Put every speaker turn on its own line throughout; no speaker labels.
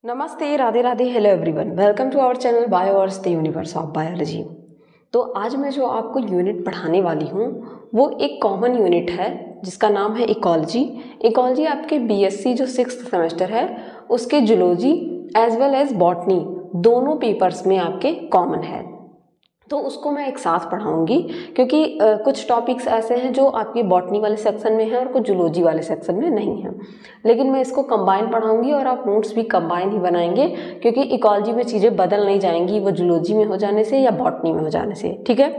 नमस्ते, Radhe Radhe, hello everyone, welcome to our channel Bioverse the universe of biology. तो आज मैं जो आपको यूनिट पढ़ाने वाली हूँ वो एक कॉमन यूनिट है जिसका नाम है इकोलॉजी। इकोलॉजी आपके बीएससी जो 6th सेमेस्टर है उसके zoology as well as botany दोनों पेपर्स में आपके कॉमन है, तो उसको मैं एक साथ पढ़ाऊंगी क्योंकि कुछ टॉपिक्स ऐसे हैं जो आपके बॉटनी वाले सेक्शन में हैं और कुछ जूलॉजी वाले सेक्शन में नहीं हैं, लेकिन मैं इसको कंबाइन पढ़ाऊंगी और आप नोट्स भी कंबाइन ही बनाएंगे क्योंकि इकोलॉजी में चीज़ें बदल नहीं जाएंगी वो जूलॉजी में हो जाने से या बॉटनी में हो जाने से। ठीक है,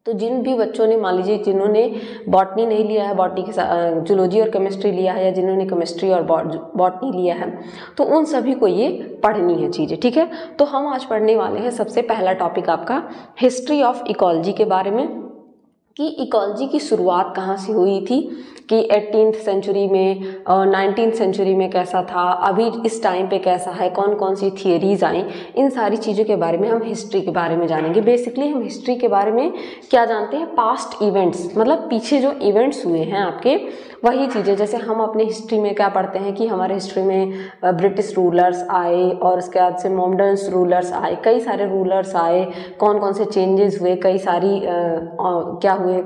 तो जिन भी बच्चों ने, मान लीजिए जिन्होंने बॉटनी नहीं लिया है, बॉटनी के साथ जूलॉजी और केमिस्ट्री लिया है, या जिन्होंने केमिस्ट्री और बॉटनी लिया है, तो उन सभी को ये पढ़नी है चीज़ें। ठीक है, तो हम आज पढ़ने वाले हैं सबसे पहला टॉपिक आपका हिस्ट्री ऑफ इकोलॉजी के बारे में कि इकोलॉजी की शुरुआत कहाँ से हुई थी, कि 18th सेंचुरी में और 19th सेंचुरी में कैसा था, अभी इस टाइम पे कैसा है, कौन कौन सी थियरीज आई, इन सारी चीज़ों के बारे में हम हिस्ट्री के बारे में जानेंगे। बेसिकली हम हिस्ट्री के बारे में क्या जानते हैं, पास्ट इवेंट्स, मतलब पीछे जो इवेंट्स हुए हैं आपके वही चीज़ें। जैसे हम अपने हिस्ट्री में क्या पढ़ते हैं कि हमारे हिस्ट्री में ब्रिटिश रूलर्स आए और उसके बाद से मॉडर्न रूलर्स आए, कई सारे रूलर्स आए, कौन कौन से चेंजेस हुए, कई सारी क्या हुए,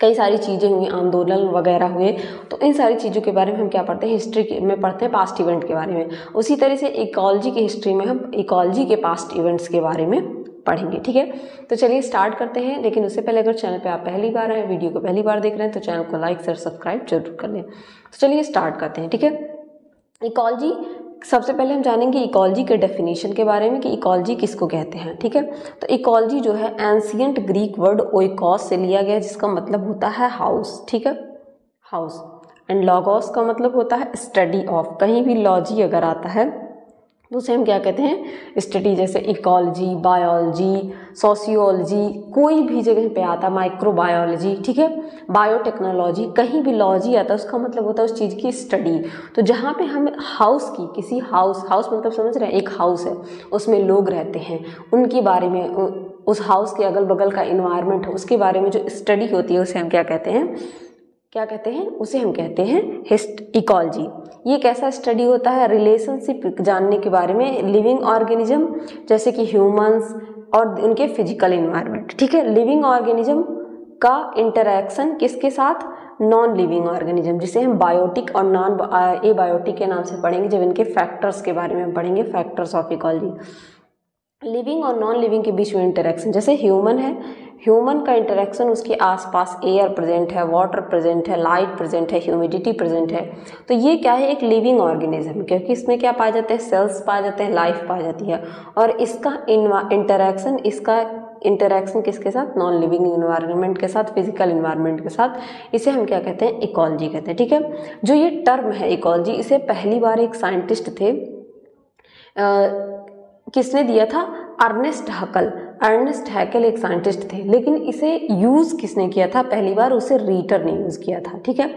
कई सारी चीज़ें हुई, आंदोलन वगैरह हुए। तो इन सारी चीज़ों के बारे में हम क्या पढ़ते हैं, हिस्ट्री में पढ़ते हैं पास्ट इवेंट के बारे में। उसी तरह से इकोलॉजी की हिस्ट्री में हम इकोलॉजी के पास्ट इवेंट्स के बारे में पढ़ेंगे। ठीक है, तो चलिए स्टार्ट करते हैं। लेकिन उससे पहले अगर चैनल पे आप पहली बार आए, वीडियो को पहली बार देख रहे हैं, तो चैनल को लाइक शेयर सब्सक्राइब जरूर कर लें। तो चलिए स्टार्ट करते हैं। ठीक है, इकोलॉजी, सबसे पहले हम जानेंगे इकोलॉजी के डेफिनेशन के बारे में कि इकोलॉजी किसको कहते हैं। ठीक है, तो इकोलॉजी जो है एंशिएंट ग्रीक वर्ड ओइकोस से लिया गया, जिसका मतलब होता है हाउस। ठीक है, हाउस, एंड लॉगोस का मतलब होता है स्टडी ऑफ। कहीं भी लॉजी अगर आता है तो उसे हम क्या कहते हैं, स्टडी। जैसे इकोलॉजी, बायोलॉजी, सोशियोलॉजी, कोई भी जगह पे आता, माइक्रोबायोलॉजी, ठीक है, बायोटेक्नोलॉजी, कहीं भी लॉजी आता है उसका मतलब होता है उस चीज़ की स्टडी। तो जहाँ पे हम हाउस की, किसी हाउस मतलब समझ रहे हैं, एक हाउस है उसमें लोग रहते हैं, उनके बारे में, उस हाउस के अगल बगल का इन्वायरमेंट है उसके बारे में जो स्टडी होती है उसे हम क्या कहते हैं, उसे हम कहते हैं इकोलॉजी। ये कैसा स्टडी होता है, रिलेशनशिप जानने के बारे में लिविंग ऑर्गेनिज्म जैसे कि ह्यूमंस और उनके फिजिकल इन्वायरमेंट। ठीक है, लिविंग ऑर्गेनिज्म का इंटरैक्शन किसके साथ, नॉन लिविंग ऑर्गेनिज्म, जिसे हम बायोटिक और नॉन एबायोटिक के नाम से पढ़ेंगे जब इनके फैक्टर्स के बारे में हम पढ़ेंगे, फैक्टर्स ऑफ इकोलॉजी। लिविंग और नॉन लिविंग के बीच में इंटरेक्शन, जैसे ह्यूमन है, ह्यूमन का इंटरेक्शन, उसके आसपास एयर प्रेजेंट है, वाटर प्रेजेंट है, लाइट प्रेजेंट है, ह्यूमिडिटी प्रेजेंट है, तो ये क्या है, एक लिविंग ऑर्गेनिज्म, क्योंकि इसमें क्या पाए जाते हैं, सेल्स पाए जाते हैं, लाइफ पाई जाती है। और इसका इंटरेक्शन किसके साथ, नॉन लिविंग इन्वायरमेंट के साथ, फिजिकल इन्वायरमेंट के साथ, इसे हम क्या कहते हैं, इकोलॉजी कहते हैं। ठीक है, जो ये टर्म है इकोलॉजी, इसे पहली बार एक साइंटिस्ट थे, किसने दिया था, अर्नेस्ट हैकेल एक साइंटिस्ट थे, लेकिन इसे यूज़ किसने किया था पहली बार, उसे रीटर ने यूज़ किया था। ठीक है,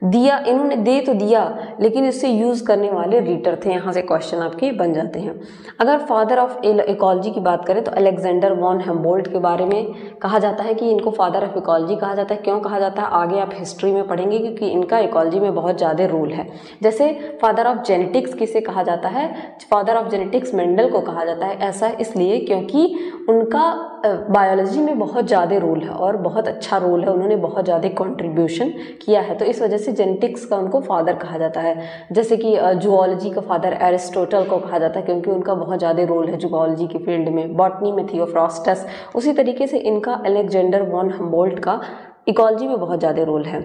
दिया, इन्होंने दे तो दिया लेकिन इससे यूज़ करने वाले रीटर थे। यहाँ से क्वेश्चन आपके बन जाते हैं। अगर फादर ऑफ इकोलॉजी की बात करें तो अलेक्जेंडर वॉन हेम्बोल्ट के बारे में कहा जाता है कि इनको फादर ऑफ इकोलॉजी कहा जाता है। क्यों कहा जाता है आगे आप हिस्ट्री में पढ़ेंगे, क्योंकि इनका इकोलॉजी में बहुत ज़्यादा रोल है। जैसे फादर ऑफ जेनेटिक्स किसे कहा जाता है, फादर ऑफ जेनेटिक्स मेंडल को कहा जाता है। ऐसा इसलिए क्योंकि उनका बायोलॉजी में बहुत ज़्यादा रोल है और बहुत अच्छा रोल है, उन्होंने बहुत ज़्यादा कंट्रीब्यूशन किया है, तो इस वजह से जेनेटिक्स का उनको फादर कहा जाता है। जैसे कि जूलॉजी का फादर एरिस्टोटल को कहा जाता है क्योंकि उनका बहुत ज़्यादा रोल है जूलॉजी की फील्ड में। बॉटनी में थियोफ्रास्टस, उसी तरीके से इनका अलेक्जेंडर वॉन हम्बोल्ट का इकोलॉजी में बहुत ज़्यादा रोल है।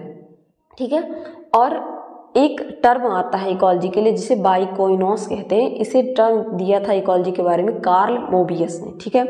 ठीक है, और एक टर्म आता है इकोलॉजी के लिए जिसे बाइकोइनोस कहते हैं, इसे टर्म दिया था इकोलॉजी के बारे में कार्ल मोबियस ने। ठीक है,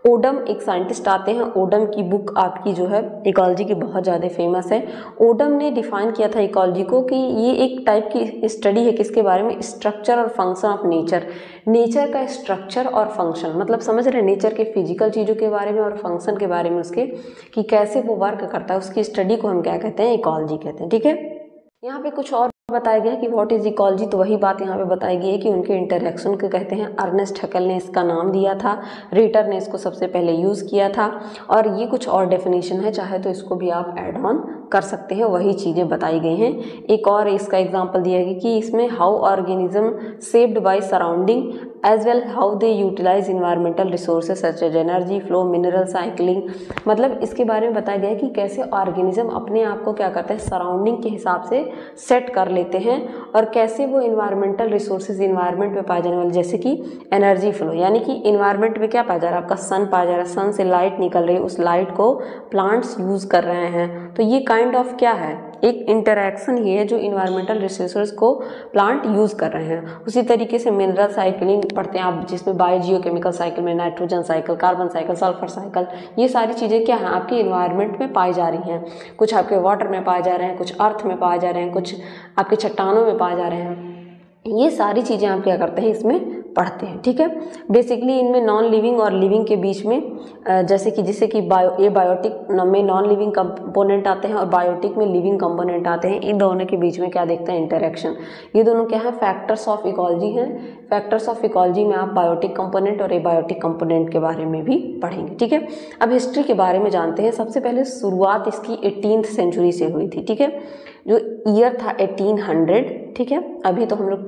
ओडम एक साइंटिस्ट आते हैं, ओडम की बुक आपकी जो है इकोलॉजी की बहुत ज़्यादा फेमस है। ओडम ने डिफाइन किया था इकोलॉजी को कि ये एक टाइप की स्टडी है किसके बारे में, स्ट्रक्चर और फंक्शन ऑफ नेचर, नेचर का स्ट्रक्चर और फंक्शन, मतलब समझ रहे हैं, नेचर के फिजिकल चीज़ों के बारे में और फंक्शन के बारे में उसके, कि कैसे वो वर्क करता है, उसकी स्टडी को हम क्या कहते हैं, इकोलॉजी कहते हैं। ठीक है, यहाँ पे कुछ और बताया गया कि व्हाट इज इकोलॉजी, तो वही बात यहाँ पे बताई गई है कि उनके इंटरेक्शन को कहते हैं। अर्नेस्ट हैकेल ने इसका नाम दिया था, रीटर ने इसको सबसे पहले यूज़ किया था, और ये कुछ और डेफिनेशन है, चाहे तो इसको भी आप ऐड ऑन कर सकते हैं वही चीज़ें बताई गई हैं। एक और इसका एग्जांपल दिया है कि इसमें how organism shaped by surrounding as well how they utilise environmental resources such as energy flow mineral cycling. मतलब इसके बारे में बताया गया है कि कैसे ऑर्गेनिज्म अपने आप को क्या करते हैं सराउंडिंग के हिसाब से सेट कर लेते हैं और कैसे वो इन्वायरमेंटल रिसोर्सेज इन्वायरमेंट में पाए जाने वाले जैसे कि एनर्जी फ्लो यानी कि इन्वायरमेंट में क्या पाया जा रहा है आपका सन पाया जा रहा है, सन से लाइट निकल रही है, उस लाइट को प्लांट्स यूज़ कर रहे हैं। तो ये काइंड ऑफ क्या है एक इंटरैक्शन ही है जो इन्वायरमेंटल रिसोर्सेज को प्लांट यूज़ कर रहे हैं। उसी तरीके से मिनरल साइकिलिंग पढ़ते हैं आप जिसमें बायोजियोकेमिकल साइकिल में nitrogen cycle, carbon cycle, sulphur cycle, ये सारी चीज़ें क्या हैं आपके इन्वायरमेंट में पाई जा रही हैं। कुछ आपके वाटर में पाए जा रहे हैं, कुछ अर्थ में पाए जा रहे हैं, कुछ आपके चट्टानों में पाए जा रहे हैं। ये सारी चीज़ें आप क्या करते हैं इसमें पढ़ते हैं। ठीक है, बेसिकली इनमें नॉन लिविंग और लिविंग के बीच में जैसे कि बायोटिक में नॉन लिविंग कंपोनेंट आते हैं और बायोटिक में लिविंग कंपोनेंट आते हैं। इन दोनों के बीच में क्या देखते हैं इंटरेक्शन। ये दोनों क्या है फैक्टर्स ऑफ इकोलॉजी हैं। फैक्टर्स ऑफ इकोलॉजी में आप बायोटिक कंपोनेंट और एबायोटिक कंपोनेंट के बारे में भी पढ़ेंगे। ठीक है, अब हिस्ट्री के बारे में जानते हैं। सबसे पहले शुरुआत इसकी 18th सेंचुरी से हुई थी। ठीक है, जो ईयर था 1800। ठीक है, अभी तो हम लोग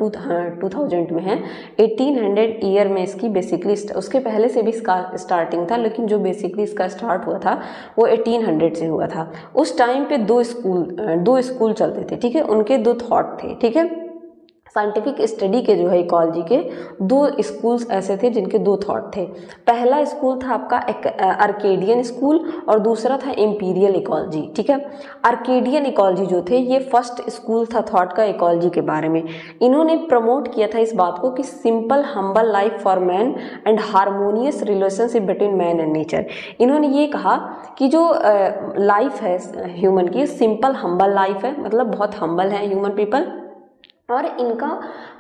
2000 में हैं। 1800 ईयर में इसकी बेसिकली उसके पहले से भी इसका स्टार्टिंग था, लेकिन जो बेसिकली इसका स्टार्ट हुआ था वो 1800 से हुआ था। उस टाइम पे दो स्कूल चलते थे। ठीक है, उनके दो थॉट थे। ठीक है, साइंटिफिक स्टडी के जो है इकोलॉजी के दो स्कूल्स ऐसे थे जिनके दो थॉट थे। पहला स्कूल था आपका आर्केडियन स्कूल और दूसरा था इंपीरियल इकोलॉजी। ठीक है, आर्केडियन इकोलॉजी जो थे ये फर्स्ट स्कूल था थॉट का इकोलॉजी के बारे में। इन्होंने प्रमोट किया था इस बात को कि simple humble life for man and harmonious relationship between man and nature. इन्होंने ये कहा कि जो लाइफ है ह्यूमन की सिंपल हम्बल लाइफ है, मतलब बहुत हम्बल है ह्यूमन पीपल, और इनका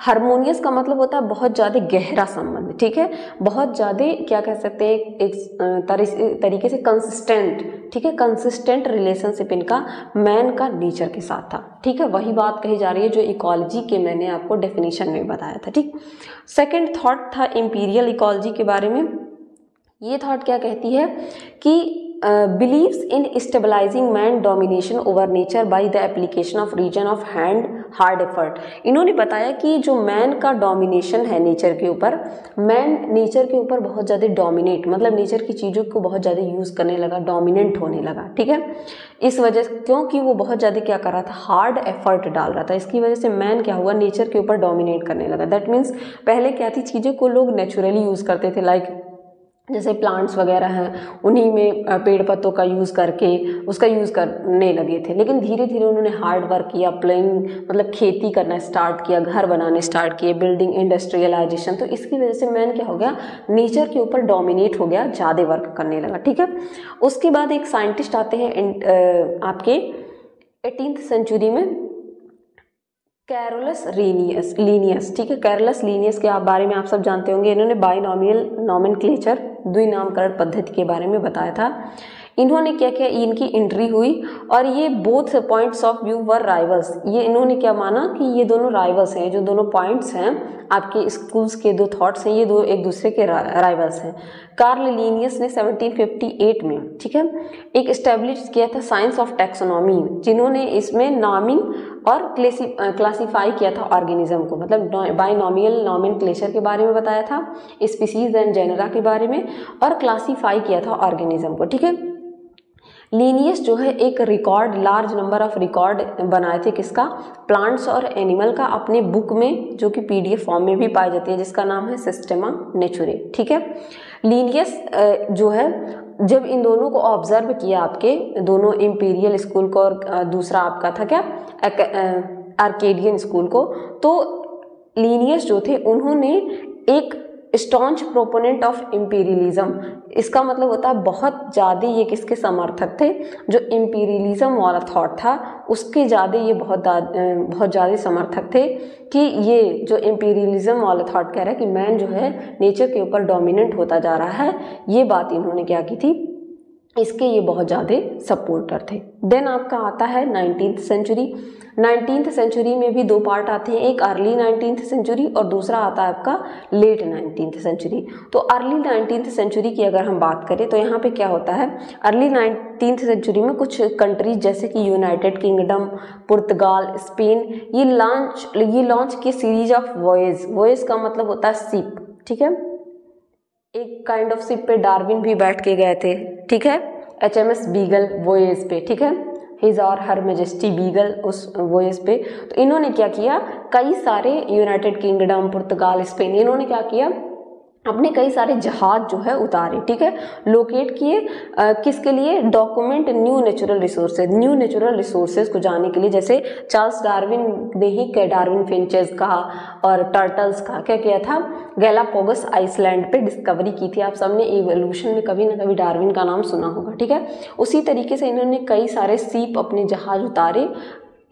हारमोनियस का मतलब होता है बहुत ज़्यादा गहरा संबंध। ठीक है, बहुत ज़्यादा क्या कह सकते हैं एक तरीके से कंसिस्टेंट। ठीक है, कंसिस्टेंट रिलेशनशिप इनका मैन का नेचर के साथ था। ठीक है, वही बात कही जा रही है जो इकोलॉजी के मैंने आपको डेफिनेशन में बताया था। ठीक, सेकंड थॉट था इंपीरियल इकोलॉजी के बारे में। ये थॉट क्या कहती है कि believes in stabilizing man domination over nature by the application of region of hand hard effort। इन्होंने बताया कि जो मैन का डोमिनेशन है नेचर के ऊपर, मैन नेचर के ऊपर बहुत ज़्यादा डोमिनेट मतलब नेचर की चीज़ों को बहुत ज़्यादा यूज़ करने लगा, डोमिनेंट होने लगा। ठीक है, इस वजह से क्योंकि वो बहुत ज़्यादा क्या कर रहा था हार्ड एफर्ट डाल रहा था, इसकी वजह से मैन क्या हुआ नेचर के ऊपर डोमिनेट करने लगा। दैट मीन्स पहले क्या थी चीज़ों को लोग नेचुरली यूज़ करते थे, लाइक जैसे प्लांट्स वगैरह हैं उन्हीं में पेड़ पत्तों का यूज़ करके उसका यूज़ करने लगे थे। लेकिन धीरे धीरे उन्होंने हार्ड वर्क किया, प्लेइंग मतलब खेती करना स्टार्ट किया, घर बनाने स्टार्ट किए, बिल्डिंग इंडस्ट्रियलाइजेशन। तो इसकी वजह से मैन क्या हो गया नेचर के ऊपर डोमिनेट हो गया, ज़्यादा वर्क करने लगा। ठीक है, उसके बाद एक साइंटिस्ट आते हैं आपके 18th सेंचुरी में, कैरोलस लीनियस। ठीक है, कैरोलस लीनियस के बारे में आप सब जानते होंगे। इन्होंने बाइनोमियल नोमेनक्लेचर द्विनामकरण पद्धति के बारे में बताया था। इन्होंने क्या किया, इनकी एंट्री हुई और ये both points of view were rivals. ये इन्होंने क्या माना कि ये दोनों राइवल्स हैं, जो दोनों पॉइंट्स हैं आपके स्कूल्स के दो थॉट्स हैं, ये दो एक दूसरे के राइवल्स हैं। कार्ल लीनियस ने 1758 में ठीक है एक एस्टेब्लिश किया था साइंस ऑफ टैक्सोनॉमी, जिन्होंने इसमें नामिंग और क्लासीफाई किया था ऑर्गेनिज्म को, मतलब बाइनोमियल नोमेनक्लेचर के बारे में बताया था, स्पीसीज एंड जेनरा के बारे में, और क्लासीफाई किया था ऑर्गेनिज्म को। ठीक है, लीनियस जो है एक record large number of record बनाए थे किसका, प्लांट्स और एनिमल का, अपने बुक में जो कि PDF फॉर्म में भी पाई जाती है, जिसका नाम है सिस्टेमा नेचुरे। ठीक है, लीनियस जो है जब इन दोनों को ऑब्जर्व किया, आपके दोनों इंपीरियल स्कूल को और दूसरा आपका था क्या आर्केडियन स्कूल को, तो लीनियस जो थे उन्होंने एक स्टॉन्च प्रोपोनेंट ऑफ इंपीरियलिज्म, इसका मतलब होता है बहुत ज़्यादा ये किसके समर्थक थे, जो इंपीरियलिज्म वाला थॉट था उसके ज़्यादा ये बहुत ज़्यादा समर्थक थे कि ये जो इंपीरियलिज्म वाला थॉट कह रहा है कि मैन जो है नेचर के ऊपर डोमिनेंट होता जा रहा है, ये बात इन्होंने क्या की थी इसके ये बहुत ज़्यादा सपोर्टर थे। देन आपका आता है 19th सेंचुरी। 19th सेंचुरी में भी दो पार्ट आते हैं, एक अर्ली 19th सेंचुरी और दूसरा आता है आपका लेट 19th सेंचुरी। तो अर्ली 19th सेंचुरी की अगर हम बात करें तो यहाँ पे क्या होता है, अर्ली 19th सेंचुरी में कुछ कंट्रीज जैसे कि यूनाइटेड किंगडम, पुर्तगाल, स्पेन, ये लॉन्च की सीरीज ऑफ वॉयज। वॉयज का मतलब होता है शिप, ठीक है, एक काइंड ऑफ शिप पे डार्विन भी बैठ के गए थे, ठीक है, HMS बीगल वॉयज पे, ठीक है, हिज और हर मैजेस्टी बीगल उस वॉयज पे। तो इन्होंने क्या किया, कई सारे यूनाइटेड किंगडम, पुर्तगाल, स्पेन, इन्होंने क्या किया, अपने कई सारे जहाज जो है उतारे, ठीक है, लोकेट किए, किसके लिए, document new natural resources, new natural resources को जानने के लिए। जैसे चार्ल्स डार्विन ने ही डार्विन फिंचेस का और टर्टल्स का क्या किया था, गैलापागोस आइसलैंड पे डिस्कवरी की थी। आप सबने इवोल्यूशन में कभी ना कभी डार्विन का नाम सुना होगा, ठीक है। उसी तरीके से इन्होंने कई सारे सीप अपने जहाज उतारे,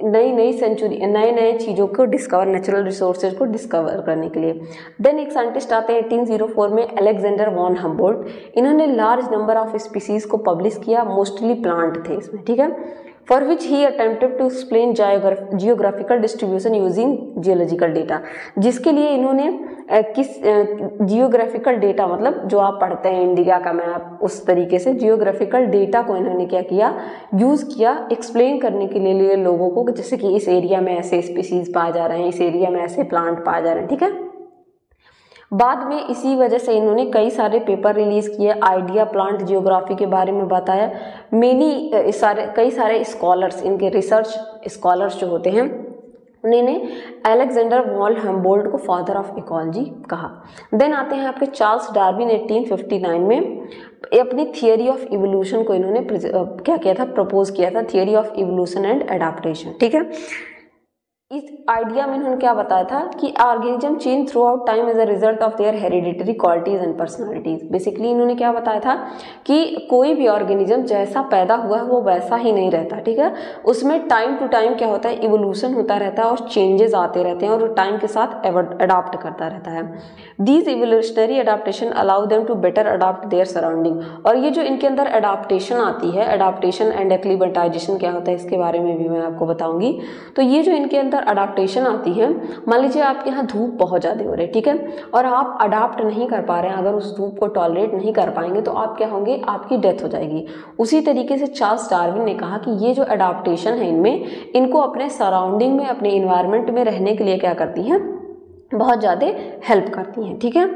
नई नई चीज़ों को डिस्कवर, नेचुरल रिसोर्सेज को डिस्कवर करने के लिए। देन एक साइंटिस्ट आते हैं 1804 में, अलेक्जेंडर वॉन हम्बोल्ट। इन्होंने लार्ज नंबर ऑफ स्पीसीज को पब्लिश किया, मोस्टली प्लांट थे इसमें, ठीक है, for which he attempted to explain geographical distribution using geological data, जिसके लिए इन्होंने जियोग्राफिकल डेटा, मतलब जो आप पढ़ते हैं इंडिया का मैप, उस तरीके से जियोग्राफिकल डेटा को इन्होंने क्या किया, यूज़ किया एक्सप्लेन करने के लिए लोगों को, जैसे कि इस एरिया में ऐसे स्पीसीज पाए जा रहे हैं, इस एरिया में ऐसे प्लांट पाए जा रहे हैं, ठीक है। बाद में इसी वजह से इन्होंने कई सारे पेपर रिलीज किए, आइडिया प्लांट जियोग्राफी के बारे में बताया। कई सारे स्कॉलर्स, इनके रिसर्च स्कॉलर्स जो होते हैं, उन्होंने अलेक्जेंडर वॉन हम्बोल्ट को फादर ऑफ इकोलॉजी कहा। देन आते हैं आपके चार्ल्स डार्विन। 1859 में अपनी थियरी ऑफ इवोल्यूशन को इन्होंने क्या किया था, प्रपोज किया था, theory of evolution and adaptation, ठीक है। इस आइडिया में इन्होंने क्या बताया था कि organism change throughout time as a result of their hereditary qualities and personalities. Basically इन्होंने क्या बताया था कि कोई भी ऑर्गेनिज्म जैसा पैदा हुआ है वो वैसा ही नहीं रहता, ठीक है, उसमें टाइम टू टाइम क्या होता है, इवोल्यूशन होता रहता है और चेंजेस आते रहते हैं और टाइम के साथ अडाप्ट करता रहता है। These evolutionary adaptation allow them to better adapt their surrounding. और ये जो इनके अंदर अडाप्टेशन आती है, अडाप्टेशन एंड एक्लिमेटाइजेशन क्या होता है, इसके बारे में भी मैं आपको बताऊंगी। तो ये जो इनके अंदर अडाप्टेशन आती है, मान लीजिए आपके यहाँ धूप बहुत ज़्यादा हो रही है, ठीक है, और आप अडाप्ट नहीं कर पा रहे हैं, अगर उस धूप को टॉलरेट नहीं कर पाएंगे तो आप क्या होंगे, आपकी डेथ हो जाएगी। उसी तरीके से चार्ल्स डार्विन ने कहा कि ये जो अडाप्टेशन है इनमें, इनको अपने सराउंडिंग में, अपने इन्वायरमेंट में रहने के लिए क्या करती हैं, बहुत ज़्यादा हेल्प करती हैं, ठीक है।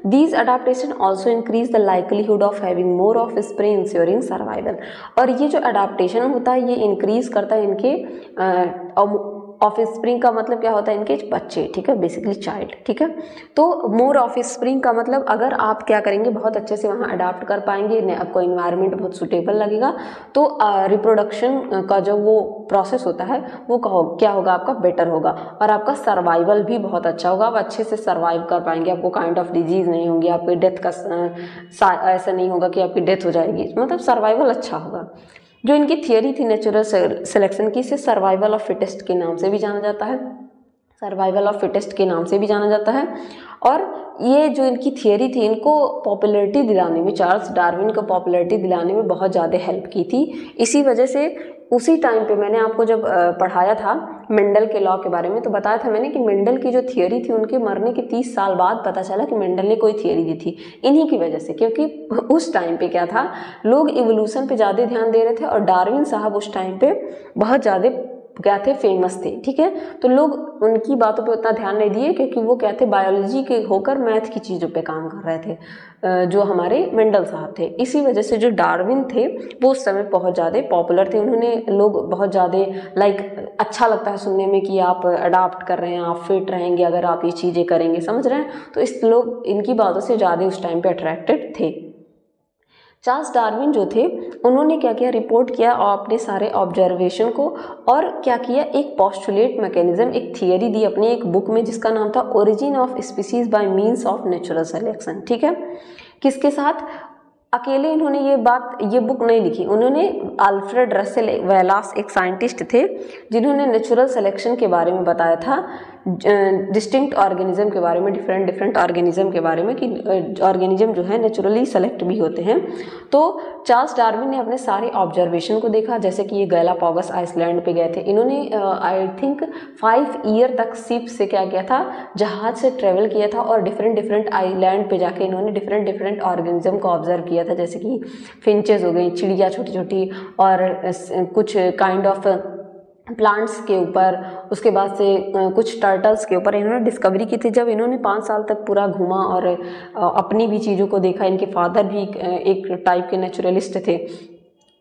These adaptation also increase the likelihood of having more of spray ensuring survival. और ये जो अडाप्टेशन होता है ये इंक्रीज करता है इनके ऑफ स्प्रिंग का मतलब क्या होता है, इनके बच्चे, ठीक है, बेसिकली चाइल्ड, ठीक है। तो मोर ऑफ स्प्रिंग का मतलब अगर आप क्या करेंगे, बहुत अच्छे से वहाँ अडाप्ट कर पाएंगे, आपको इन्वायरमेंट बहुत सुटेबल लगेगा, तो रिप्रोडक्शन का जो वो प्रोसेस होता है वो क्या होगा, आपका बेटर होगा और आपका सर्वाइवल भी बहुत अच्छा होगा, आप अच्छे से सर्वाइव कर पाएंगे, आपको काइंड ऑफ डिजीज नहीं होंगी, आपकी डेथ का ऐसा नहीं होगा कि आपकी डेथ हो जाएगी, मतलब सर्वाइवल अच्छा होगा। जो इनकी थियरी थी नेचुरल सिलेक्शन की, इसे सर्वाइवल ऑफ फिटेस्ट के नाम से भी जाना जाता है, सर्वाइवल ऑफ फिटेस्ट के नाम से भी जाना जाता है। और ये जो इनकी थियरी थी, इनको पॉपुलैरिटी दिलाने में, चार्ल्स डार्विन को पॉपुलैरिटी दिलाने में बहुत ज़्यादा हेल्प की थी। इसी वजह से उसी टाइम पे मैंने आपको जब पढ़ाया था मेंडल के लॉ के बारे में, तो बताया था मैंने कि मेंडल की जो थियरी थी, उनके मरने के 30 साल बाद पता चला कि मेंडल ने कोई थियरी दी थी, इन्हीं की वजह से, क्योंकि उस टाइम पे क्या था, लोग इवोल्यूशन पे ज़्यादा ध्यान दे रहे थे और डार्विन साहब उस टाइम पे बहुत ज़्यादा क्या थे, फेमस थे, ठीक है। तो लोग उनकी बातों पे उतना ध्यान नहीं दिए क्योंकि वो क्या थे, बायोलॉजी के होकर मैथ की चीज़ों पे काम कर रहे थे, जो हमारे मेंडल साहब थे। इसी वजह से जो डार्विन थे वो उस समय बहुत ज़्यादा पॉपुलर थे, उन्होंने लोग बहुत ज़्यादा अच्छा लगता है सुनने में कि आप अडाप्ट कर रहे हैं, आप फिट रहेंगे अगर आप ये चीज़ें करेंगे, समझ रहे हैं, तो इस लोग इनकी बातों से ज़्यादा उस टाइम पे अट्रैक्टेड थे। चार्ल्स डार्विन जो थे, उन्होंने क्या किया, रिपोर्ट किया और अपने सारे ऑब्जर्वेशन को, और क्या किया, एक पोस्टुलेट मैकेनिज्म, एक थियरी दी अपनी एक बुक में जिसका नाम था origin of species bye means of natural selection, ठीक है। किसके साथ, अकेले इन्होंने ये बुक नहीं लिखी, उन्होंने अल्फ्रेड रसेल वेलास एक साइंटिस्ट थे जिन्होंने नेचुरल सिलेक्शन के बारे में बताया था डिस्टिंक्ट ऑर्गेनिज्म के बारे में, डिफरेंट ऑर्गेनिज्म के बारे में कि ऑर्गेनिज्म जो है नेचुरली सेलेक्ट भी होते हैं। तो चार्ल्स डार्विन ने अपने सारे ऑब्जर्वेशन को देखा, जैसे कि ये गैलापागोस आइसलैंड पे गए थे, इन्होंने आई थिंक 5 ईयर तक शिप से क्या किया था, जहाज से ट्रेवल किया था और डिफरेंट आइलैंड पे जाके इन्होंने डिफरेंट ऑर्गेनिज्म को ऑब्जर्व किया था, जैसे कि फिंचेस हो गई, चिड़िया छोटी छोटी, और कुछ काइंड ऑफ प्लांट्स के ऊपर, उसके बाद से कुछ टर्टल्स के ऊपर इन्होंने डिस्कवरी की थी। जब इन्होंने 5 साल तक पूरा घूमा और अपनी भी चीज़ों को देखा, इनके फादर भी एक टाइप के नेचुरलिस्ट थे,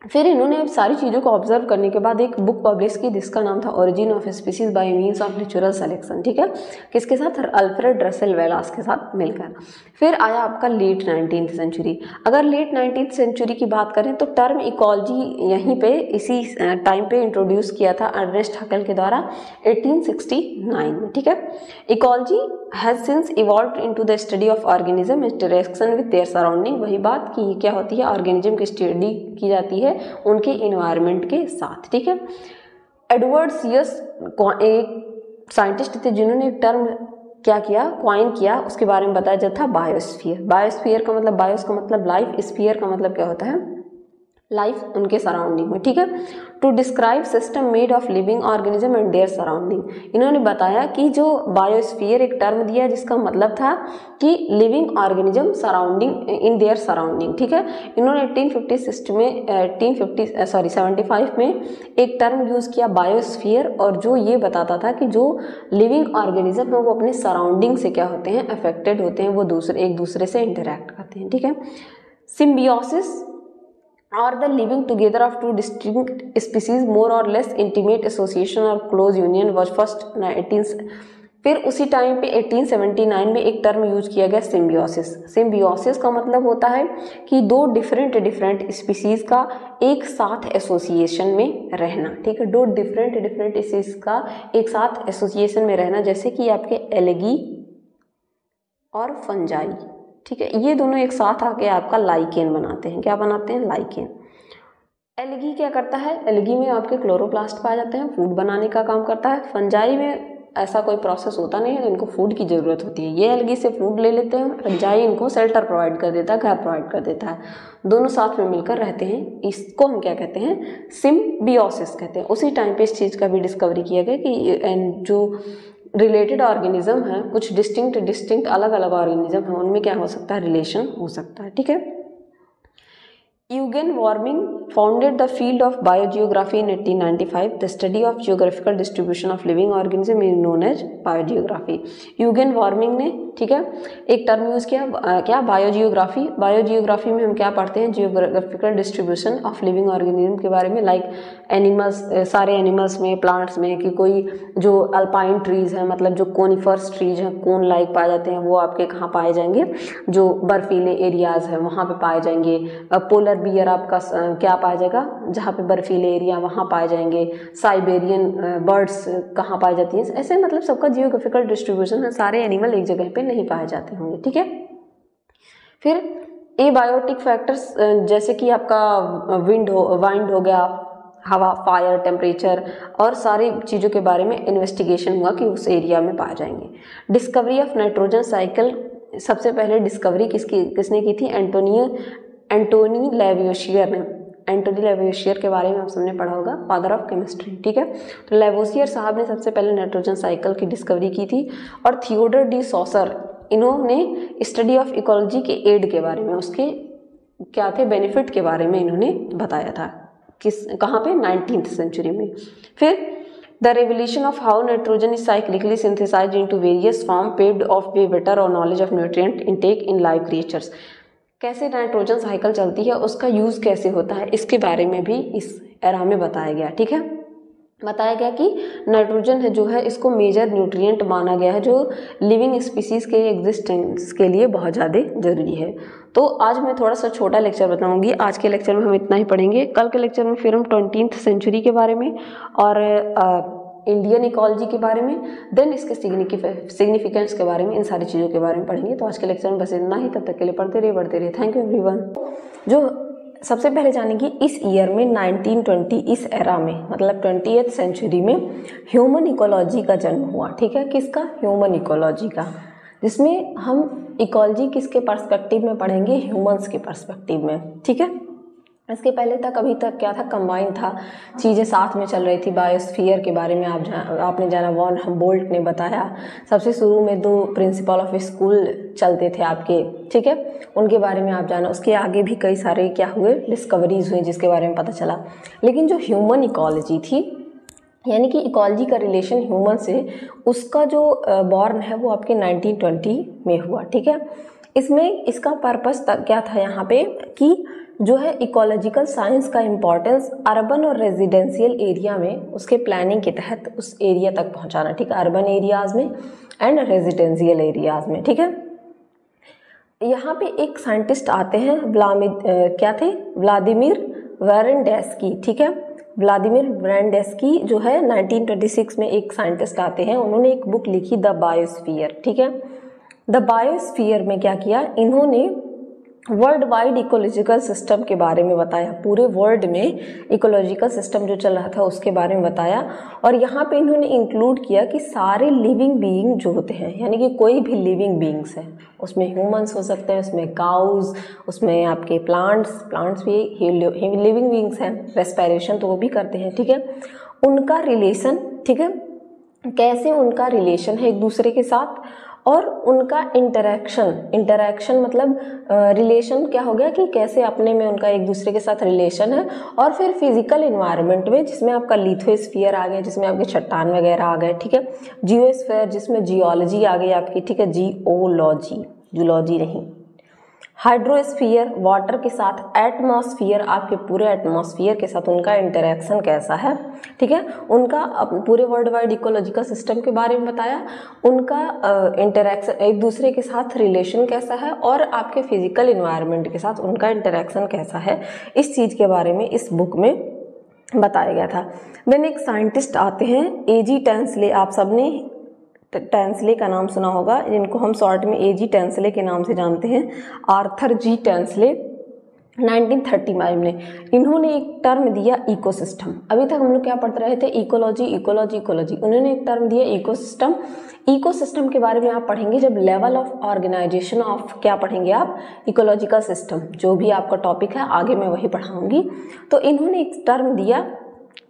फिर इन्होंने सारी चीज़ों को ऑब्जर्व करने के बाद एक बुक पब्लिश की जिसका नाम था origin of species bye means of natural selection. ठीक है, किसके साथ, अल्फ्रेड रसेल वेलास के साथ मिलकर। फिर आया आपका लेट 19th सेंचुरी। अगर लेट 19th सेंचुरी की बात करें तो टर्म इकोलॉजी यहीं पे इसी टाइम पे इंट्रोड्यूस किया था अर्नेस्ट हकल के द्वारा 1869 में। ठीक है, ecology has since evolved into the study of organism interaction with their surrounding. वही बात कि क्या होती है, ऑर्गेनिज्म की स्टडी की जाती है उनके इन्वायरमेंट के साथ। ठीक है, एडवर्ड सियस एक साइंटिस्ट थे जिन्होंने एक टर्म क्या किया, क्वाइन किया, उसके बारे में बताया जाता था बायोस्फीयर। बायोस्फीयर का मतलब, बायोस का मतलब लाइफ, स्फीयर का मतलब क्या होता है, लाइफ उनके सराउंडिंग में। ठीक है, to describe system made of living organism and their surrounding. इन्होंने बताया कि जो बायोस्फीयर एक टर्म दिया जिसका मतलब था कि living organism surrounding in their surrounding. ठीक है, इन्होंने 1875 में एक टर्म यूज़ किया बायोस्फीयर, और जो ये बताता था कि जो लिविंग ऑर्गेनिज्म है वो अपने सराउंडिंग से क्या होते हैं, अफेक्टेड होते हैं, वो एक दूसरे से इंटरेक्ट करते हैं। ठीक है, symbiosis or the living together of two distinct species more or less intimate association or close union was first 19 फिर उसी टाइम पे 1879 में एक टर्म यूज किया गया सिम्बियोसिस। सिम्बियोसिस का मतलब होता है कि दो डिफरेंट स्पीसीज का एक साथ एसोसिएशन में रहना। ठीक है, दो डिफरेंट स्पीसीज का एक साथ एसोसिएशन में रहना, जैसे कि आपके एलगी और फंजाई। ठीक है, ये दोनों एक साथ आके आपका लाइकेन बनाते हैं। क्या बनाते हैं, लाइकेन। एलगी क्या करता है, एलगी में आपके क्लोरोप्लास्ट पाए जाते हैं, फूड बनाने का काम करता है। फंजाई में ऐसा कोई प्रोसेस होता नहीं है, इनको फूड की ज़रूरत होती है, ये एलगी से फूड ले लेते हैं, फंजाई इनको शेल्टर प्रोवाइड कर देता है, घर प्रोवाइड कर देता है, दोनों साथ में मिलकर रहते हैं। इसको हम क्या कहते हैं, सिम्बियोसिस कहते हैं। उसी टाइम पे इस चीज़ का भी डिस्कवरी किया गया कि जो रिलेटेड ऑर्गेनिज्म है, कुछ डिस्टिंक्ट अलग अलग ऑर्गेनिज्म है, उनमें क्या हो सकता है, रिलेशन हो सकता है। ठीक है, Eugene warming founded the field of biogeography in 1895. The study of geographical distribution of living organism is known as biogeography. Eugene warming ने, ठीक है, एक टर्म यूज़ किया, क्या, बायोजियोग्राफी। बायोजियोग्राफी में हम क्या पढ़ते हैं, geographical distribution of living organism के बारे में, लाइक एनिमल्स, सारे एनिमल्स में, प्लांट्स में, कि कोई जो अल्पाइन ट्रीज़ हैं, मतलब जो कोनिफर्स ट्रीज हैं, कोन लाइक पाए जाते हैं, वो आपके कहाँ पाए जाएंगे, जो बर्फीले एरियाज़ हैं वहाँ पे पाए जाएंगे। पोलर बियर आपका क्या पाया जाएगा, जहाँ पे बर्फीले एरिया वहाँ पाए जाएंगे। साइबेरियन बर्ड्स कहाँ पाई जाती हैं, ऐसे मतलब सबका जियोग्राफिकल डिस्ट्रीब्यूशन है, सारे एनिमल एक जगह पे नहीं पाए जाते होंगे। ठीक है, फिर एबायोटिक फैक्टर्स, जैसे कि आपका वाइंड हो गया, हवा, फायर, टेम्परेचर और सारी चीज़ों के बारे में इन्वेस्टिगेशन हुआ कि उस एरिया में पाए जाएंगे। डिस्कवरी ऑफ नाइट्रोजन साइकिल, सबसे पहले डिस्कवरी किसने की थी, एंटोनी लेवोसियर ने। एंटोनी लेवोसियर के बारे में आप सबने पढ़ा होगा, फादर ऑफ केमिस्ट्री। ठीक है, तो लेवोसियर साहब ने सबसे पहले नाइट्रोजन साइकिल की डिस्कवरी की थी। और थियोडर डी सॉसर, इन्होंने स्टडी ऑफ इकोलॉजी के एड के बारे में, उसके क्या थे बेनिफिट के बारे में इन्होंने बताया था। कहाँ पे, 19th सेंचुरी में। फिर the revolution of how nitrogen is cyclically synthesized into various form paved of way better और knowledge of nutrient intake in live creatures. कैसे नाइट्रोजन साइकिल चलती है, उसका यूज़ कैसे होता है, इसके बारे में भी इस एरा में बताया गया। ठीक है, बताया गया कि नाइट्रोजन है जो है, इसको मेजर न्यूट्रिएंट माना गया है, जो लिविंग स्पीसीज़ के एग्जिस्टेंस के लिए बहुत ज़्यादा ज़रूरी है। तो आज मैं थोड़ा सा छोटा लेक्चर बताऊंगी। आज के लेक्चर में हम इतना ही पढ़ेंगे। कल के लेक्चर में फिर हम 20th सेंचुरी के बारे में और इंडियन इकोलॉजी के बारे में, देन इसके सिग्निफिकेंस के बारे में, इन सारी चीज़ों के बारे में पढ़ेंगे। तो आज के लेक्चर में बस इतना ही। तब तक के लिए पढ़ते रहिए, बढ़ते रहिए। Thank you everyone. जो
सबसे पहले जानेंगे इस ईयर में 1920, इस एरा में मतलब 20th सेंचुरी में ह्यूमन इकोलॉजी का जन्म हुआ। ठीक है, किसका? ह्यूमन इकोलॉजी का, जिसमें हम इकोलॉजी किसके पर्सपेक्टिव में पढ़ेंगे? ह्यूमंस के पर्सपेक्टिव में। ठीक है, इसके पहले तक अभी तक क्या था? कंबाइन था, चीज़ें साथ में चल रही थी। बायोस्फीयर के बारे में आपने जाना, वॉन हम्बोल्ट ने बताया। सबसे शुरू में 2 प्रिंसिपल ऑफ स्कूल चलते थे आपके, ठीक है, उनके बारे में आप जाना। उसके आगे भी कई सारे क्या हुए? डिस्कवरीज हुई जिसके बारे में पता चला। लेकिन जो ह्यूमन इकोलॉजी थी, यानी कि इकोलॉजी का रिलेशन ह्यूमन से, उसका जो बॉर्न है वो आपके 1920 में हुआ। ठीक है, इसमें इसका पर्पस क्या था यहाँ पे कि जो है इकोलॉजिकल साइंस का इम्पोर्टेंस अर्बन और रेजिडेंशियल एरिया में उसके प्लानिंग के तहत उस एरिया तक पहुँचाना। ठीक है, अर्बन एरियाज़ में एंड रेजिडेंशियल एरियाज़ में। ठीक है, यहाँ पे एक साइंटिस्ट आते हैं, क्या थे? व्लादिमीर वेरेंडेस्की। ठीक है, व्लादिमीर वेरेंडेस्की जो है 1926 में एक साइंटिस्ट आते हैं, उन्होंने एक बुक लिखी द बायोस्फीयर। ठीक है, द बायोस्फीयर में क्या किया इन्होंने? वर्ल्ड वाइड इकोलॉजिकल सिस्टम के बारे में बताया। पूरे वर्ल्ड में इकोलॉजिकल सिस्टम जो चल रहा था उसके बारे में बताया। और यहाँ पे इन्होंने इंक्लूड किया कि सारे लिविंग बीइंग जो होते हैं, यानी कि कोई भी लिविंग बीइंग्स है, उसमें ह्यूमंस हो सकते हैं, उसमें काउज, उसमें आपके प्लांट्स भी लिविंग बीइंग्स हैं, रेस्पिरेशन तो वो भी करते हैं। ठीक है, उनका रिलेशन, ठीक है, कैसे उनका रिलेशन है एक दूसरे के साथ, और उनका इंटरैक्शन मतलब रिलेशन क्या हो गया कि कैसे अपने में उनका एक दूसरे के साथ रिलेशन है। और फिर फिजिकल इन्वायरमेंट में, जिसमें आपका लिथोस्फीयर आ गया, जिसमें आपके चट्टान वगैरह आ गए। ठीक है, जियोस्फीयर जिसमें जियोलॉजी आ गई आपकी। ठीक है, जूलॉजी नहीं। हाइड्रोस्फीयर वाटर के साथ, एटमॉस्फेयर आपके पूरे एटमॉस्फेयर के साथ उनका इंटरेक्शन कैसा है। ठीक है, उनका पूरे वर्ल्ड वाइड इकोलॉजिकल सिस्टम के बारे में बताया, उनका इंटरेक्शन एक दूसरे के साथ रिलेशन कैसा है, और आपके फिजिकल इन्वायरमेंट के साथ उनका इंटरेक्शन कैसा है, इस चीज़ के बारे में इस बुक में बताया गया था। देन एक साइंटिस्ट आते हैं एजी टेंसले, आप सबने टेंसले का नाम सुना होगा, जिनको हम शॉर्ट में एजी टेंसले के नाम से जानते हैं। आर्थर जी टेंसले 1935 में इन्होंने एक टर्म दिया इकोसिस्टम। अभी तक हम लोग क्या पढ़ते रहे थे? इकोलॉजी। उन्होंने एक टर्म दिया इकोसिस्टम। इकोसिस्टम के बारे में आप पढ़ेंगे जब लेवल ऑफ ऑर्गेनाइजेशन ऑफ क्या पढ़ेंगे आप? Ecological system. जो भी आपका टॉपिक है आगे मैं वही पढ़ाऊंगी। तो इन्होंने एक टर्म दिया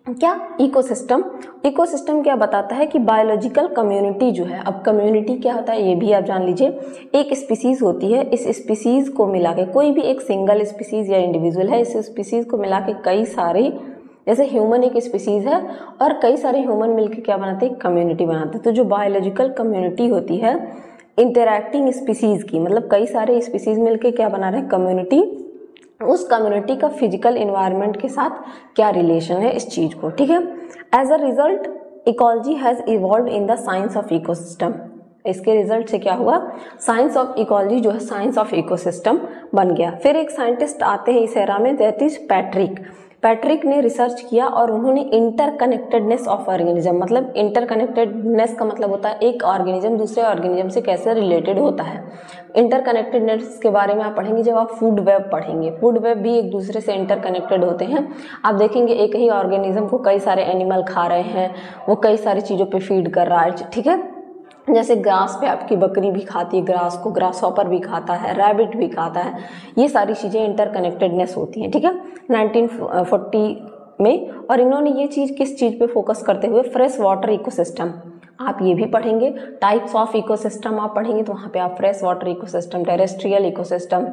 क्या? इकोसिस्टम क्या बताता है कि बायोलॉजिकल कम्युनिटी जो है, अब कम्युनिटी क्या होता है ये भी आप जान लीजिए। एक स्पीसीज होती है, इस स्पीसीज को मिला के, कोई भी एक सिंगल स्पीसीज या इंडिविजुअल है, इस स्पीसीज को मिला के कई सारे, जैसे ह्यूमन एक स्पीसीज है और कई सारे ह्यूमन मिलकर क्या बनाते हैं? कम्युनिटी बनाते हैं। तो जो बायोलॉजिकल कम्युनिटी होती है इंटरैक्टिंग स्पीसीज की, मतलब कई सारे स्पीसीज मिलकर क्या बना रहे हैं? कम्युनिटी। उस कम्युनिटी का फिजिकल इन्वायरमेंट के साथ क्या रिलेशन है इस चीज को। ठीक है, as a result ecology has evolve in the science of ecosystem. इसके रिजल्ट से क्या हुआ? साइंस ऑफ इकोलॉजी जो है साइंस ऑफ इकोसिस्टम बन गया। फिर एक साइंटिस्ट आते हैं इस एरा में, दैट इज पैट्रिक ने रिसर्च किया और उन्होंने इंटरकनेक्टेडनेस ऑफ ऑर्गेनिज्म, मतलब इंटरकनेक्टेडनेस का मतलब होता है एक ऑर्गेनिज्म दूसरे ऑर्गेनिज्म से कैसे रिलेटेड होता है। इंटरकनेक्टेडनेस के बारे में आप पढ़ेंगे जब आप फूड वेब पढ़ेंगे। फूड वेब भी एक दूसरे से इंटरकनेक्टेड होते हैं। आप देखेंगे एक ही ऑर्गेनिज्म को कई सारे एनिमल खा रहे हैं, वो कई सारी चीज़ों पे फीड कर रहा है। ठीक है, जैसे ग्रास पे आपकी बकरी भी खाती है ग्रास को, ग्रास हॉपर भी खाता है, रैबिट भी खाता है, ये सारी चीज़ें इंटरकनेक्टेडनेस होती हैं। ठीक है, 1940 में। और इन्होंने ये चीज़ किस चीज़ पे फोकस करते हुए? Fresh water ecosystem. आप ये भी पढ़ेंगे, टाइप्स ऑफ इकोसिस्टम आप पढ़ेंगे तो वहाँ पे आप fresh water ecosystem, terrestrial ecosystem,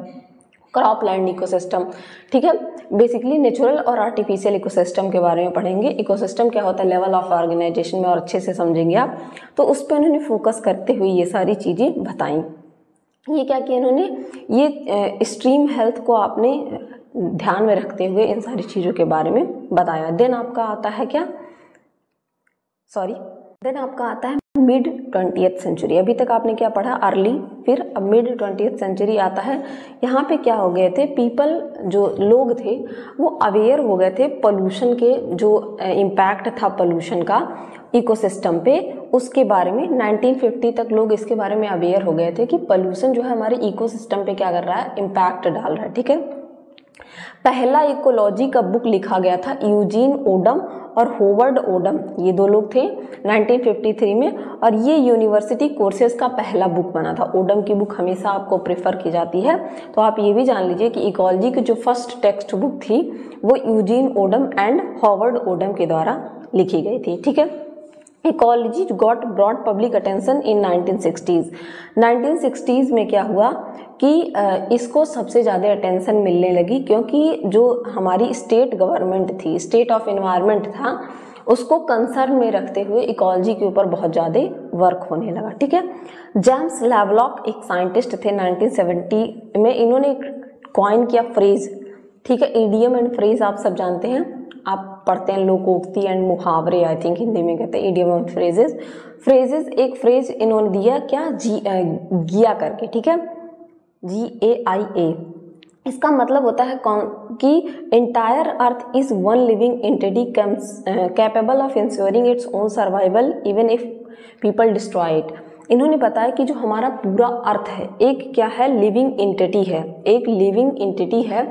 cropland ecosystem, ठीक है, बेसिकली नेचुरल और आर्टिफिशियल इकोसिस्टम के बारे में पढ़ेंगे। इकोसिस्टम क्या होता है लेवल ऑफ ऑर्गेनाइजेशन में, और अच्छे से समझेंगे आप। तो उस पर उन्होंने फोकस करते हुए ये सारी चीज़ें बताई। ये क्या किया इन्होंने? ये स्ट्रीम हेल्थ को आपने ध्यान में रखते हुए इन सारी चीज़ों के बारे में बताया। देन आपका आता है क्या? देन आपका आता है मिड 20th सेंचुरी। अभी तक आपने क्या पढ़ा? अर्ली, फिर अब मिड 20th सेंचुरी आता है। यहाँ पे क्या हो गए थे? पीपल, जो लोग थे वो अवेयर हो गए थे पोल्यूशन के, जो इम्पैक्ट था पोल्यूशन का इकोसिस्टम पे, उसके बारे में 1950 तक लोग इसके बारे में अवेयर हो गए थे कि पोल्यूशन जो है हमारे इकोसिस्टम पे क्या कर रहा है? इम्पैक्ट डाल रहा है। ठीक है, पहला इकोलॉजी का बुक लिखा गया था यूजीन ओडम और होवर्ड ओडम, ये दो लोग थे 1953 में, और ये यूनिवर्सिटी कोर्सेज का पहला बुक बना था। ओडम की बुक हमेशा आपको प्रेफर की जाती है, तो आप ये भी जान लीजिए कि इकोलॉजी की जो फर्स्ट टेक्स्ट बुक थी वो Eugene Odum and Howard Odum के द्वारा लिखी गई थी। ठीक है, ecology got broad public attention in 1960s। 1960s में क्या हुआ कि इसको सबसे ज़्यादा अटेंशन मिलने लगी, क्योंकि जो हमारी स्टेट गवर्नमेंट थी, स्टेट ऑफ एनवायरनमेंट था, उसको कंसर्न में रखते हुए इकोलॉजी के ऊपर बहुत ज़्यादा वर्क होने लगा। ठीक है, जेम्स लैवलॉक एक साइंटिस्ट थे 1970 में, इन्होंने कॉइन किया फ्रेज। ठीक है, ईडियम एंड फ्रेज आप सब जानते हैं, आप पढ़ते हैं लोकोक्ति एंड मुहावरे, आई थिंक हिंदी में कहते हैं ईडियम एंड फ्रेजेस। फ्रेजेस, एक फ्रेज इन्होंने दिया क्या, गिया करके। ठीक है, GAIA, इसका मतलब होता है कि entire earth is one living entity capable of ensuring its own survival even if people destroy it. इन्होंने बताया कि जो हमारा पूरा अर्थ है, एक क्या है, लिविंग एंटिटी है, एक लिविंग एंटिटी है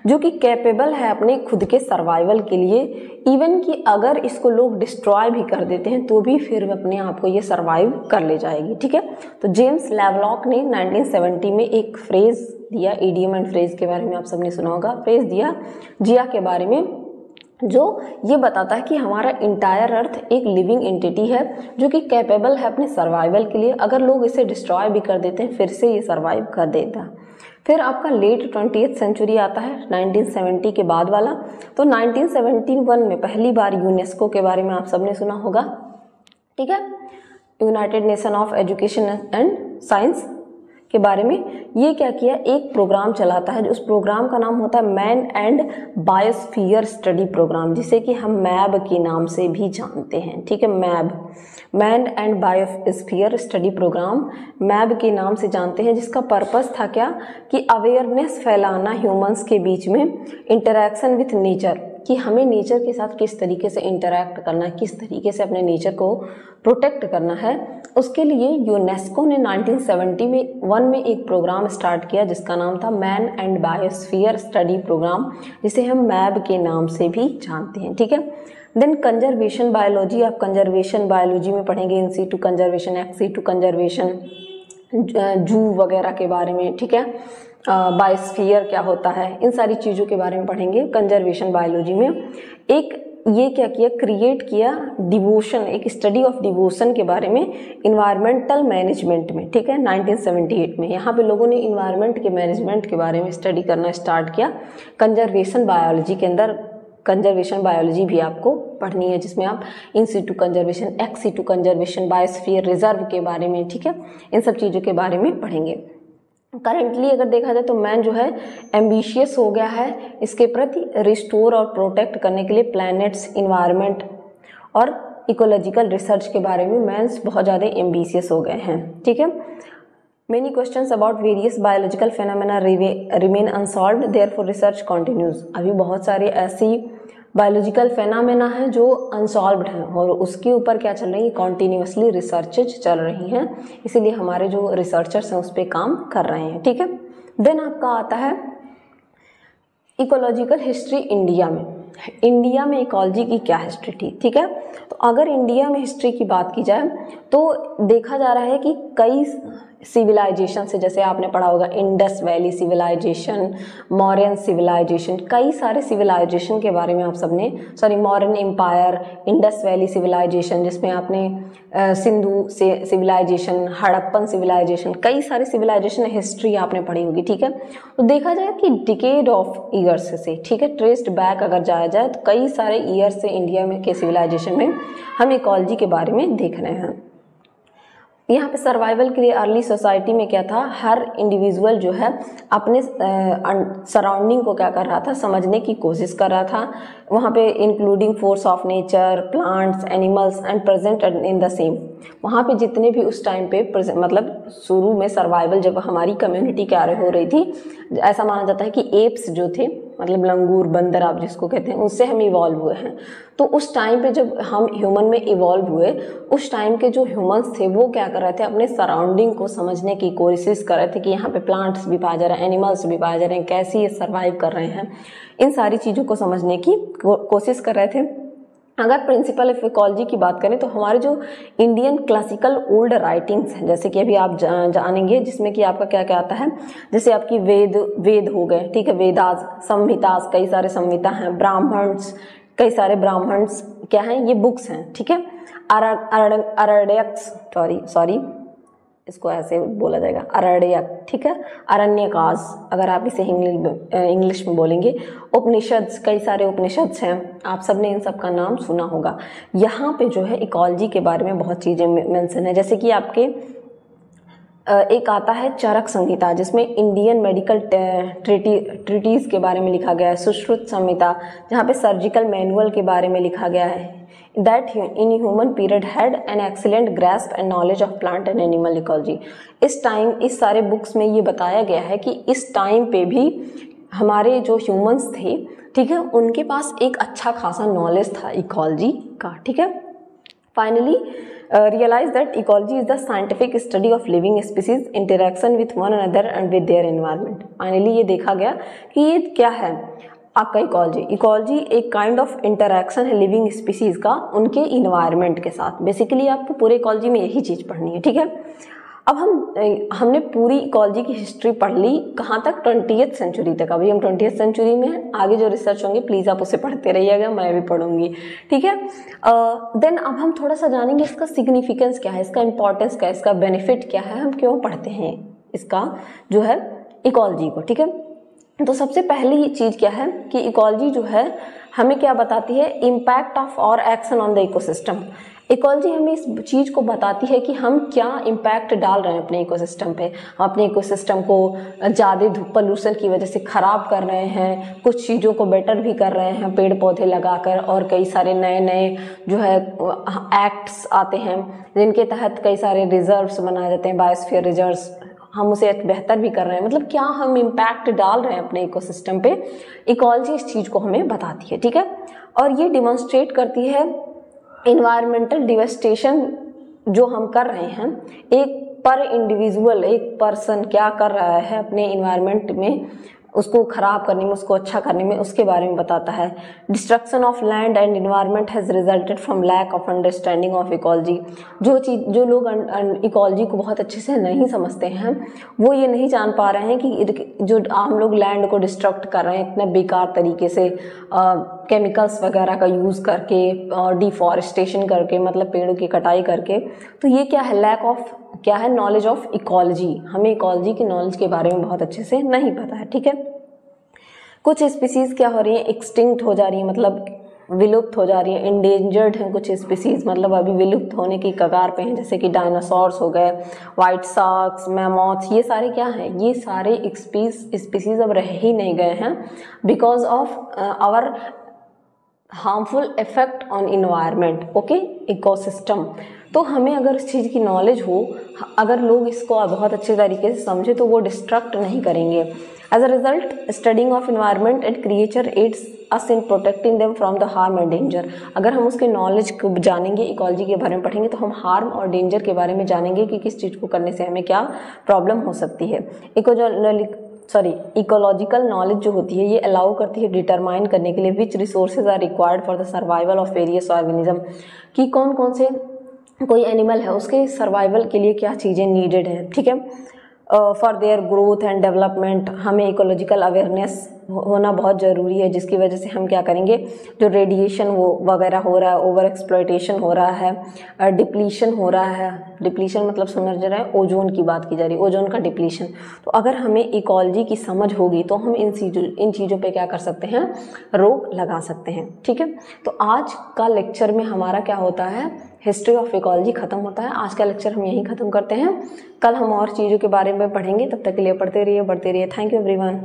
जो कि कैपेबल है अपने खुद के सर्वाइवल के लिए, इवन कि अगर इसको लोग डिस्ट्रॉय भी कर देते हैं तो भी फिर अपने आप को ये सर्वाइव कर ले जाएगी। ठीक है, तो जेम्स लैवलॉक ने 1970 में एक फ्रेज दिया, ईडियम एंड फ्रेज के बारे में आप सबने सुना होगा, फ्रेज दिया जिया के बारे में, जो ये बताता है कि हमारा इंटायर अर्थ एक लिविंग एंटिटी है जो कि कैपेबल है अपने सर्वाइवल के लिए, अगर लोग इसे डिस्ट्रॉय भी कर देते हैं फिर से ये सर्वाइव कर देता है। फिर आपका लेट 20th सेंचुरी आता है, 1970 के बाद वाला। तो 1971 में पहली बार यूनेस्को के बारे में आप सबने सुना होगा। ठीक है, United nation of education and science के बारे में ये क्या किया, एक प्रोग्राम चलाता है, उस प्रोग्राम का नाम होता है man and biosphere study programme, जिसे कि हम मैब के नाम से भी जानते हैं। ठीक है, man and biosphere study programme MAB के नाम से जानते हैं, जिसका पर्पस था क्या, कि अवेयरनेस फैलाना ह्यूमंस के बीच में, इंटरेक्शन विथ नेचर, कि हमें नेचर के साथ किस तरीके से इंटरैक्ट करना है, किस तरीके से अपने नेचर को प्रोटेक्ट करना है। उसके लिए यूनेस्को ने 1971 में एक प्रोग्राम स्टार्ट किया जिसका नाम था man and biosphere study programme, जिसे हम मैब के नाम से भी जानते हैं। ठीक है, देन कंजर्वेशन बायोलॉजी, आप कंजर्वेशन बायोलॉजी में पढ़ेंगे in situ conservation, ex situ conservation, zoo वगैरह के बारे में। ठीक है, बायोस्फीयर क्या होता है, इन सारी चीज़ों के बारे में पढ़ेंगे कंजर्वेशन बायोलॉजी में। एक ये क्या किया, क्रिएट किया डिवोशन, एक स्टडी ऑफ डिवोशन के बारे में इन्वायरमेंटल मैनेजमेंट में। ठीक है, 1978 में यहाँ पे लोगों ने इन्वायरमेंट के मैनेजमेंट के बारे में स्टडी करना स्टार्ट किया कंजर्वेशन बायोलॉजी के अंदर। कंजर्वेशन बायोलॉजी भी आपको पढ़नी है, जिसमें आप in situ conservation, ex situ conservation, biosphere reserve के बारे में, ठीक है, इन सब चीज़ों के बारे में पढ़ेंगे। करेंटली अगर देखा जाए तो मैन जो है एम्बिशियस हो गया है इसके प्रति रिस्टोर और प्रोटेक्ट करने के लिए प्लैनेट्स, इन्वायरमेंट और इकोलॉजिकल रिसर्च के बारे में मैन बहुत ज़्यादा एम्बिशियस हो गए हैं। ठीक है, many questions about various biological phenomena remain unsolved, therefore research continues. अभी बहुत सारी ऐसी बायोलॉजिकल फेनामेना है जो अनसॉल्व्ड हैं और उसके ऊपर क्या चल रही है, कॉन्टीन्यूसली रिसर्चेज चल रही हैं, इसीलिए हमारे जो रिसर्चर्स हैं उस पर काम कर रहे हैं। ठीक है, देन आपका आता है इकोलॉजिकल हिस्ट्री इंडिया में। इंडिया में इकोलॉजी की क्या हिस्ट्री थी। ठीक है, तो अगर इंडिया में हिस्ट्री की बात की जाए तो देखा जा रहा है कि कई सिविलाइजेशन से, जैसे आपने पढ़ा होगा Indus valley civilisation, Mauryan civilisation, कई सारे सिविलाइजेशन के बारे में आप सबने, Mauryan empire, Indus valley civilisation, जिसमें आपने सिंधु सिविलाइजेशन, हड़प्पन सिविलाइजेशन, कई सारे सिविलाइजेशन हिस्ट्री आपने पढ़ी होगी। ठीक है, तो देखा जाए कि डिकेड ऑफ ईयर्स से, ठीक है, ट्रेस्ड बैक अगर जाया जाए तो कई सारे ईयर्स से इंडिया में के सिविलाइजेशन में हम इकोलॉजी के बारे में देख रहे हैं। यहाँ पे सर्वाइवल के लिए अर्ली सोसाइटी में क्या था, हर इंडिविजुअल जो है अपने सराउंडिंग को क्या कर रहा था, समझने की कोशिश कर रहा था। वहाँ पे including force of nature, plants, animals and present in the same. वहाँ पे जितने भी उस टाइम पे मतलब शुरू में सर्वाइवल जब हमारी कम्युनिटी क्या हो रही थी, ऐसा माना जाता है कि एप्स जो थे मतलब लंगूर, बंदर आप जिसको कहते हैं, उससे हम इवॉल्व हुए हैं। तो उस टाइम पे जब हम ह्यूमन में इवॉल्व हुए, उस टाइम के जो ह्यूमंस थे वो क्या कर रहे थे, अपने सराउंडिंग को समझने की कोशिश कर रहे थे कि यहाँ पे प्लांट्स भी पाए जा रहे हैं, एनिमल्स भी पाए जा रहे हैं, कैसे ये सर्वाइव कर रहे हैं, इन सारी चीज़ों को समझने की कोशिश कर रहे थे। अगर प्रिंसिपल ऑफ इकोलॉजी की बात करें तो हमारे जो इंडियन क्लासिकल ओल्ड राइटिंग्स हैं, जैसे कि अभी आप जानेंगे, जिसमें कि आपका क्या क्या आता है, जैसे आपकी वेद हो गए, ठीक है, वेदास, संहितास, कई सारे संहिता हैं, ब्राह्मण्स, कई सारे ब्राह्मण्स क्या हैं, ये बुक्स हैं, ठीक है, अरण्यक्स, सॉरी इसको ऐसे बोला जाएगा, अरण्यक, ठीक है, अरण्यकाश अगर आप इसे इंग्लिश में बोलेंगे, उपनिषद, कई सारे उपनिषद हैं, आप सब ने इन सब का नाम सुना होगा। यहाँ पे जो है इकोलॉजी के बारे में बहुत चीज़ें मेंशन है, जैसे कि आपके एक आता है चरक संहिता, जिसमें इंडियन मेडिकल ट्रीटीज के बारे में लिखा गया है, सुश्रुत संहिता जहाँ पे सर्जिकल मैनुअल के बारे में लिखा गया है, that in human period had an excellent grasp and knowledge of plant and animal ecology। इस टाइम इस सारे बुक्स में ये बताया गया है कि इस टाइम पे भी हमारे जो ह्यूमंस थे, ठीक है, उनके पास एक अच्छा खासा नॉलेज था इकोलॉजी का, ठीक है। Finally realize that ecology is the scientific study of living species interaction with one another and with their environment। Finally ये देखा गया कि ये क्या है आपका इकोलॉजी एक काइंड ऑफ इंटरैक्शन है लिविंग स्पीसीज का उनके इन्वायरमेंट के साथ। बेसिकली आपको पूरे इकोलॉजी में यही चीज़ पढ़नी है, ठीक है। अब हमने पूरी इकोलॉजी की हिस्ट्री पढ़ ली, कहाँ तक, 20th सेंचुरी तक। अभी हम 20th सेंचुरी में हैं, आगे जो रिसर्च होंगे प्लीज़ आप उसे पढ़ते रहिएगा, मैं भी पढ़ूंगी, ठीक है। देन अब हम थोड़ा सा जानेंगे इसका सिग्निफिकेंस क्या है, इसका इंपॉर्टेंस क्या है, इसका बेनिफिट क्या है, हम क्यों पढ़ते हैं इसका जो है इकोलॉजी को, ठीक है। तो सबसे पहली चीज़ क्या है कि इकोलॉजी जो है हमें क्या बताती है, इम्पैक्ट ऑफ और action on the ecosystem. Ecology हमें इस चीज़ को बताती है कि हम क्या इम्पैक्ट डाल रहे हैं अपने इकोसिस्टम पे। हम अपने इकोसिस्टम को ज़्यादा धूप पोल्यूशन की वजह से ख़राब कर रहे हैं, कुछ चीज़ों को बेटर भी कर रहे हैं पेड़ पौधे लगाकर, और कई सारे नए नए जो है एक्ट्स आते हैं जिनके तहत कई सारे रिजर्व्स बनाए जाते हैं, बायोस्फीयर रिजर्व्स, हम उसे बेहतर भी कर रहे हैं। मतलब क्या हम इम्पैक्ट डाल रहे हैं अपने इकोसिस्टम पे, इकोलॉजी इस चीज़ को हमें बताती है, ठीक है। और ये डिमॉन्स्ट्रेट करती है इन्वायरमेंटल डिवेस्टेशन जो हम कर रहे हैं, एक पर इंडिविजुअल, एक पर्सन क्या कर रहा है अपने इन्वायरमेंट में, उसको ख़राब करने में, उसको अच्छा करने में, उसके बारे में बताता है। Destruction of land and environment has resulted from lack of understanding of ecology. जो लोग इकोलॉजी को बहुत अच्छे से नहीं समझते हैं, वो ये नहीं जान पा रहे हैं कि जो हम लोग लैंड को डिस्ट्रक्ट कर रहे हैं इतने बेकार तरीके से, केमिकल्स वगैरह का यूज़ करके और डिफॉरेस्टेशन करके, मतलब पेड़ों की कटाई करके, तो ये क्या है, लैक ऑफ क्या है, नॉलेज ऑफ इकोलॉजी। हमें इकोलॉजी की नॉलेज के बारे में बहुत अच्छे से नहीं पता है, ठीक है। कुछ स्पीसीज क्या हो रही है, एक्सटिंक्ट हो जा रही है, मतलब विलुप्त हो जा रही है, इंडेंजर्ड हैं कुछ स्पीसीज, मतलब अभी विलुप्त होने की कगार पे हैं, जैसे कि डायनासोर्स हो गए, व्हाइट शार्क्स, मैमोथ्स, ये सारे क्या हैं, ये सारे स्पीसीज अब रह ही नहीं गए हैं because of our harmful effect on environment, okay, ecosystem. तो हमें अगर इस चीज़ की नॉलेज हो, अगर लोग इसको बहुत अच्छे तरीके से समझे, तो वो डिस्ट्रक्ट नहीं करेंगे। As a result studying of environment and creature aids us in protecting them from the harm and danger. अगर हम उसके नॉलेज को जानेंगे, इकोलॉजी के बारे में पढ़ेंगे, तो हम हार्म और डेंजर के बारे में जानेंगे कि किस चीज़ को करने से हमें क्या प्रॉब्लम हो सकती है। इकोलॉजिकल नॉलेज जो होती है ये अलाउ करती है डिटरमाइन करने के लिए which resources are required for the survival of various organism, कि कौन कौन से कोई एनिमल है उसके सर्वाइवल के लिए क्या चीज़ें नीडेड है, ठीक है। For their growth and development हमें इकोलॉजिकल अवेयरनेस होना बहुत ज़रूरी है, जिसकी वजह से हम क्या करेंगे, जो रेडिएशन वो वगैरह हो रहा है, ओवर एक्सप्लॉयटेशन हो रहा है, डिप्लीशन हो रहा है, डिप्लीशन मतलब समझ रहे हैं, ओजोन की बात की जा रही है, ओजोन का डिप्लीशन। तो अगर हमें इकोलॉजी की समझ होगी तो हम इन चीज़ों पे क्या कर सकते हैं, रोक लगा सकते हैं, ठीक है। तो आज का लेक्चर में हमारा क्या होता है, हिस्ट्री ऑफ इकोलॉजी ख़त्म होता है। आज का लेक्चर हम यहीं ख़त्म करते हैं, कल हम और चीज़ों के बारे में पढ़ेंगे। तब तक के लिए पढ़ते रहिए, बढ़ते रहिए। Thank you everyone.